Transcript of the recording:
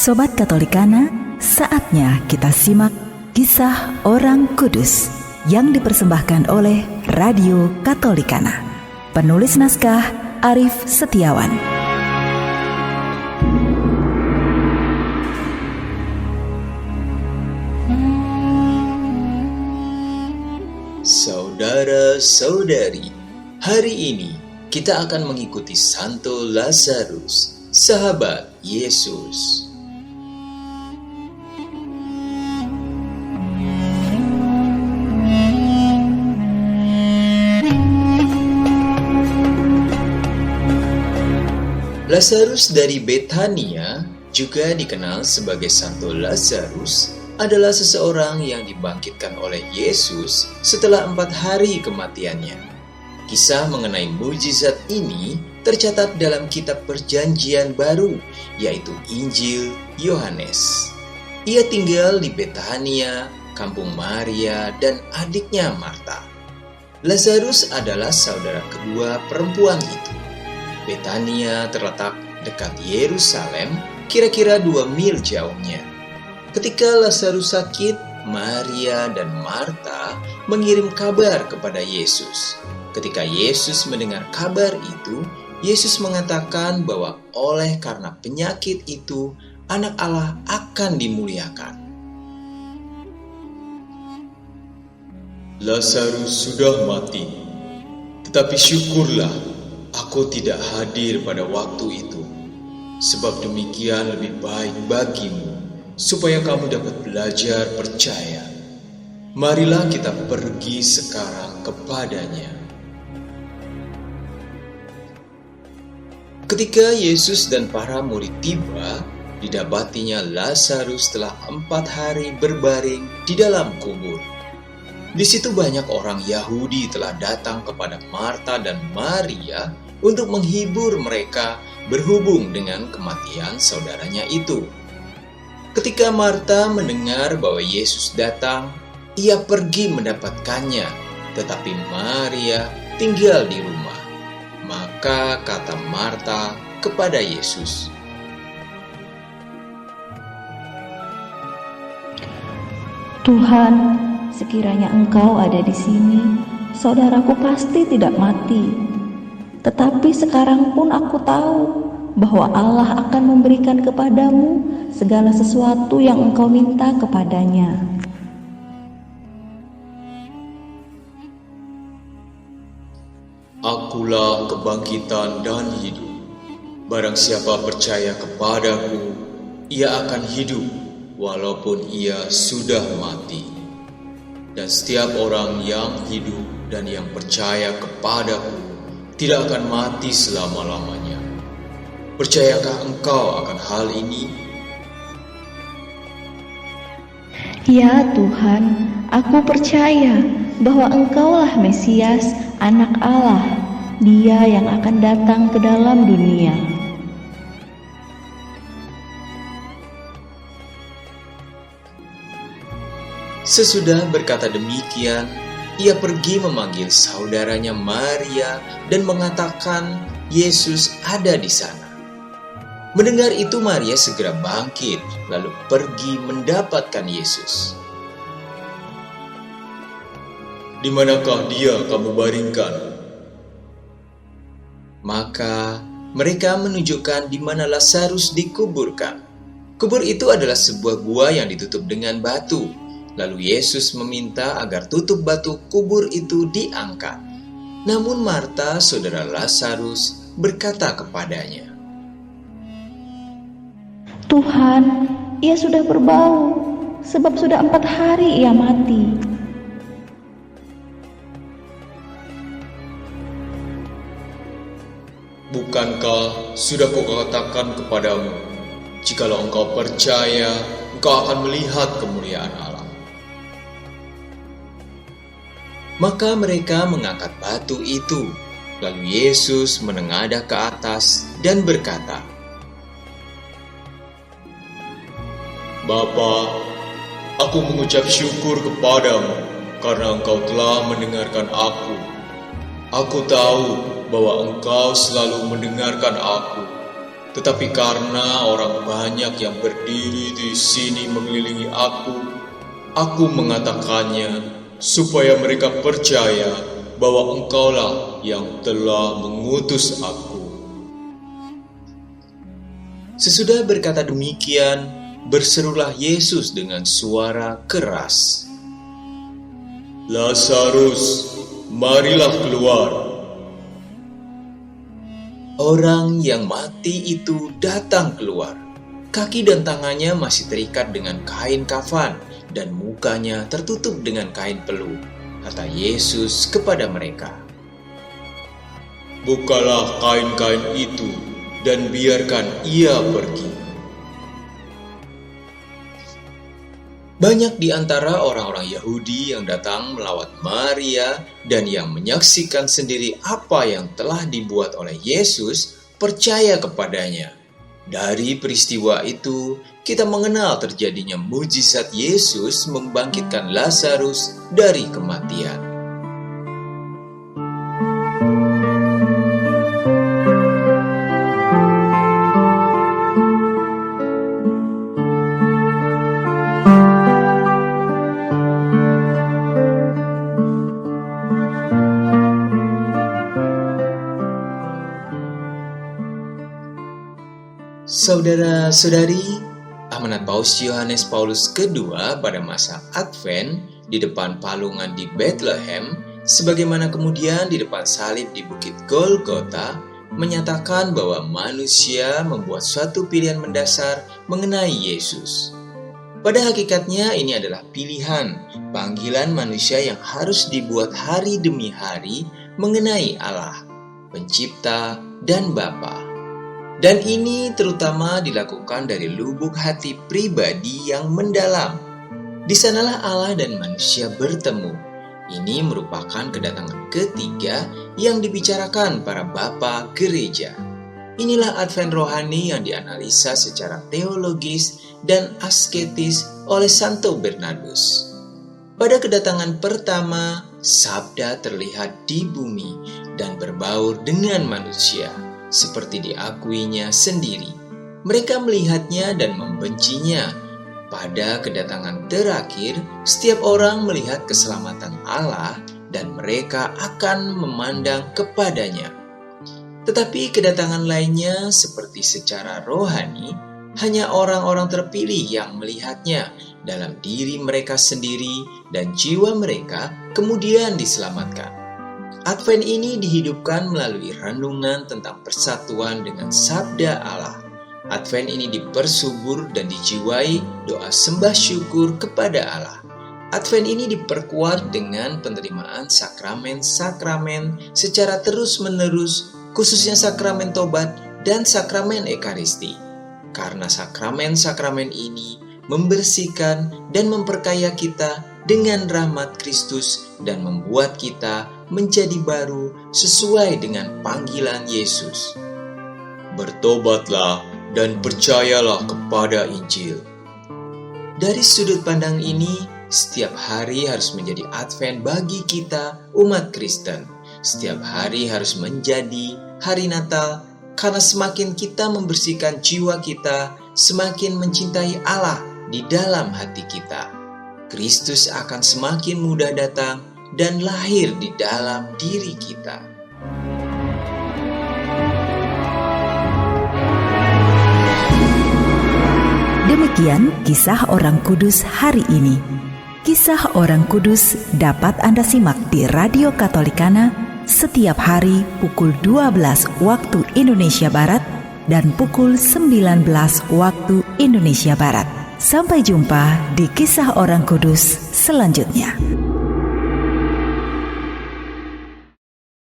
Sobat Katolikana, saatnya kita simak kisah orang kudus yang dipersembahkan oleh Radio Katolikana. Penulis naskah Arif Setiawan. Saudara-saudari, hari ini kita akan mengikuti Santo Lazarus, sahabat Yesus. Lazarus dari Betania, juga dikenal sebagai Santo Lazarus, adalah seseorang yang dibangkitkan oleh Yesus setelah 4 hari kematiannya. Kisah mengenai mukjizat ini tercatat dalam kitab Perjanjian Baru, yaitu Injil Yohanes. Ia tinggal di Betania, kampung Maria dan adiknya Marta. Lazarus adalah saudara kedua perempuan itu. Betania terletak dekat Yerusalem, kira-kira 2 mil jauhnya. Ketika Lazarus sakit, Maria dan Marta mengirim kabar kepada Yesus. Ketika Yesus mendengar kabar itu, Yesus mengatakan bahwa oleh karena penyakit itu, Anak Allah akan dimuliakan. Lazarus sudah mati, tetapi syukurlah aku tidak hadir pada waktu itu, sebab demikian lebih baik bagimu, supaya kamu dapat belajar percaya. Marilah kita pergi sekarang kepadanya. Ketika Yesus dan para murid tiba, didapatinya Lazarus telah 4 hari berbaring di dalam kubur. Di situ banyak orang Yahudi telah datang kepada Marta dan Maria untuk menghibur mereka berhubung dengan kematian saudaranya itu. Ketika Marta mendengar bahwa Yesus datang, ia pergi mendapatkannya, tetapi Maria tinggal di rumah. Maka kata Marta kepada Yesus, "Tuhan, sekiranya Engkau ada di sini, saudaraku pasti tidak mati. Tetapi sekarang pun aku tahu bahwa Allah akan memberikan kepadamu segala sesuatu yang engkau minta kepadanya." Akulah kebangkitan dan hidup. Barang siapa percaya kepadaku, ia akan hidup walaupun ia sudah mati. Dan setiap orang yang hidup dan yang percaya kepadaku tidak akan mati selama-lamanya. Percayakah engkau akan hal ini? Ya Tuhan, aku percaya bahwa Engkaulah Mesias, Anak Allah, Dia yang akan datang ke dalam dunia. Sesudah berkata demikian, ia pergi memanggil saudaranya Maria dan mengatakan Yesus ada di sana. Mendengar itu Maria segera bangkit, lalu pergi mendapatkan Yesus. Di manakah dia kamu baringkan? Maka mereka menunjukkan di mana Lazarus dikuburkan. Kubur itu adalah sebuah gua yang ditutup dengan batu. Lalu Yesus meminta agar tutup batu kubur itu diangkat. Namun Marta, saudara Lazarus, berkata kepadanya, "Tuhan, ia sudah berbau, sebab sudah 4 hari ia mati." Bukankah sudah kukatakan kepadamu, jikalau engkau percaya, engkau akan melihat kemuliaan Allah. Maka mereka mengangkat batu itu. Lalu Yesus menengadah ke atas dan berkata, Bapa, aku mengucap syukur kepadamu karena engkau telah mendengarkan aku. Aku tahu bahwa engkau selalu mendengarkan aku, Tetapi karena orang banyak yang berdiri di sini mengelilingi aku mengatakannya supaya mereka percaya bahwa Engkaulah yang telah mengutus aku." Sesudah berkata demikian, berserulah Yesus dengan suara keras, "Lazarus, marilah keluar." Orang yang mati itu datang keluar. Kaki dan tangannya masih terikat dengan kain kafan dan mukanya tertutup dengan kain peluh. Kata Yesus kepada mereka, "Bukalah kain-kain itu dan biarkan ia pergi." Banyak di antara orang-orang Yahudi yang datang melawat Maria dan yang menyaksikan sendiri apa yang telah dibuat oleh Yesus percaya kepadanya. Dari peristiwa itu, kita mengenal terjadinya mujizat Yesus membangkitkan Lazarus dari kematian. Saudara-saudari, amanat Paus Yohanes Paulus II pada masa Advent di depan palungan di Bethlehem, sebagaimana kemudian di depan salib di Bukit Golgota, menyatakan bahwa manusia membuat suatu pilihan mendasar mengenai Yesus. Pada hakikatnya ini adalah pilihan, panggilan manusia yang harus dibuat hari demi hari mengenai Allah, Pencipta dan Bapa. Dan ini terutama dilakukan dari lubuk hati pribadi yang mendalam. Di sanalah Allah dan manusia bertemu. Ini merupakan kedatangan ketiga yang dibicarakan para bapa gereja. Inilah Advent rohani yang dianalisa secara teologis dan asketis oleh Santo Bernardus. Pada kedatangan pertama, Sabda terlihat di bumi dan berbaur dengan manusia, seperti diakuinya sendiri. Mereka melihatnya dan membencinya. Pada kedatangan terakhir, setiap orang melihat keselamatan Allah dan mereka akan memandang kepadanya. Tetapi kedatangan lainnya seperti secara rohani, hanya orang-orang terpilih yang melihatnya dalam diri mereka sendiri dan jiwa mereka kemudian diselamatkan. Advent ini dihidupkan melalui renungan tentang persatuan dengan Sabda Allah. Advent ini dipersubur dan dijiwai doa sembah syukur kepada Allah. Advent ini diperkuat dengan penerimaan sakramen-sakramen secara terus-menerus, khususnya sakramen tobat dan sakramen Ekaristi. Karena sakramen-sakramen ini membersihkan dan memperkaya kita dengan rahmat Kristus dan membuat kita menjadi baru sesuai dengan panggilan Yesus. Bertobatlah dan percayalah kepada Injil. Dari sudut pandang ini, setiap hari harus menjadi Advent bagi kita umat Kristen. Setiap hari harus menjadi hari Natal, karena semakin kita membersihkan jiwa kita, semakin mencintai Allah di dalam hati kita. Kristus akan semakin mudah datang dan lahir di dalam diri kita. Demikian kisah orang kudus hari ini. Kisah orang kudus dapat Anda simak di Radio Katolikana setiap hari pukul 12 waktu Indonesia Barat dan pukul 19 waktu Indonesia Barat. Sampai jumpa di kisah orang kudus selanjutnya.